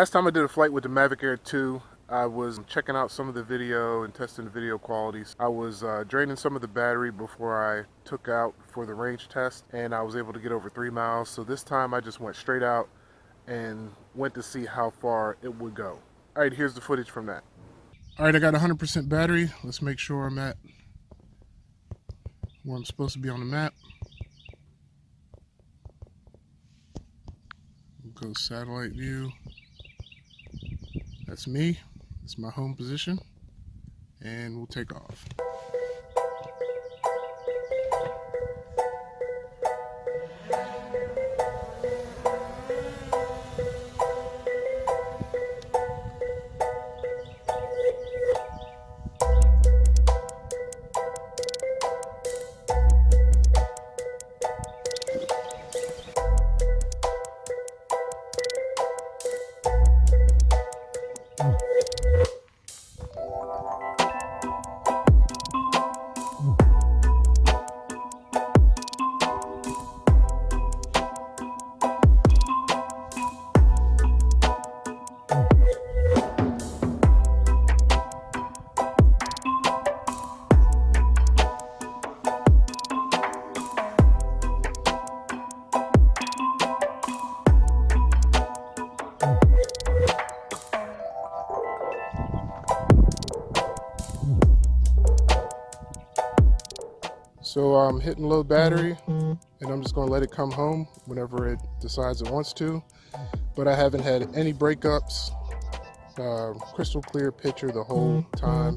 Last time I did a flight with the Mavic Air 2, I was checking out some of the video and testing the video qualities. I was draining some of the battery before I took out for the range test, and I was able to get over 3 miles. So this time I just went straight out and went to see how far it would go. All right, here's the footage from that. All right, I got 100% battery. Let's make sure I'm at where I'm supposed to be on the map. We'll go satellite view. That's me. It's my home position, and we'll take off. So I'm hitting low battery, and I'm just going to let it come home whenever it decides it wants to. But I haven't had any breakups, crystal clear picture the whole time.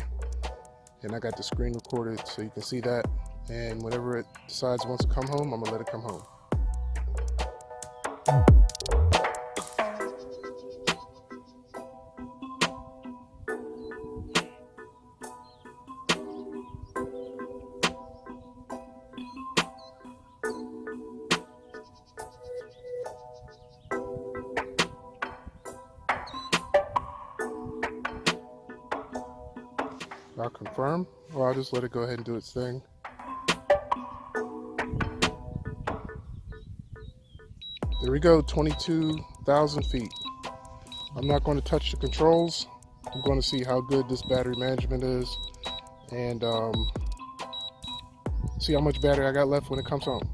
And I got the screen recorded so you can see that. And whenever it decides it wants to come home, I'm going to let it come home. I'll confirm, or I'll just let it go ahead and do its thing. There we go, 22,000 feet. I'm not going to touch the controls. I'm going to see how good this battery management is, and see how much battery I got left when it comes home.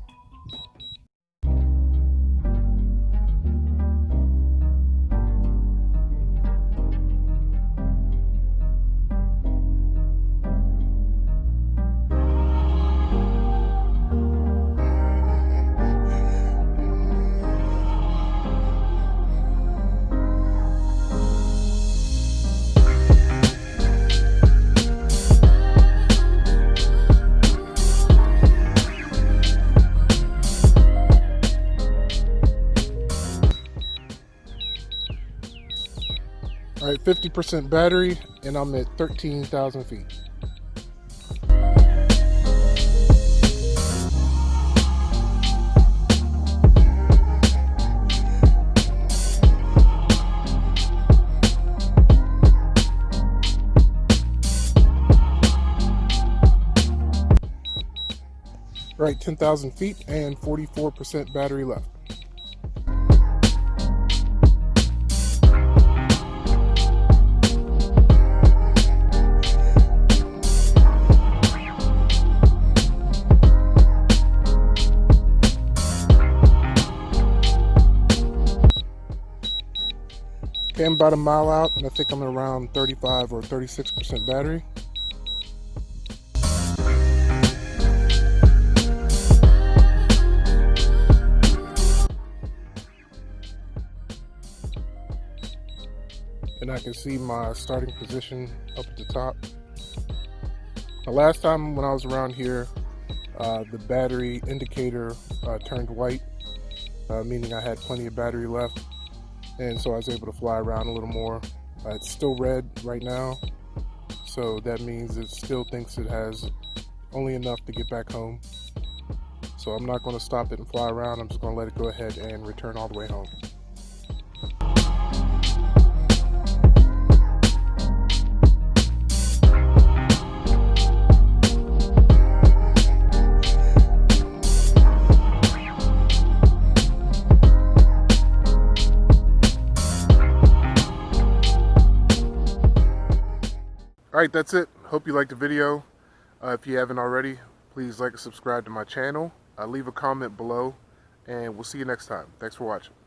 All right, 50% battery, and I'm at 13,000 feet. Right, 10,000 feet and 44% battery left. Okay, I'm about a mile out, and I think I'm around 35 or 36% battery. And I can see my starting position up at the top. The last time when I was around here, the battery indicator turned white, meaning I had plenty of battery left. And so I was able to fly around a little more. It's still red right now, so that means it still thinks it has only enough to get back home. So I'm not going to stop it and fly around. I'm just going to let it go ahead and return all the way home. Alright, that's it. Hope you liked the video. If you haven't already, please like and subscribe to my channel. Leave a comment below, and we'll see you next time. Thanks for watching.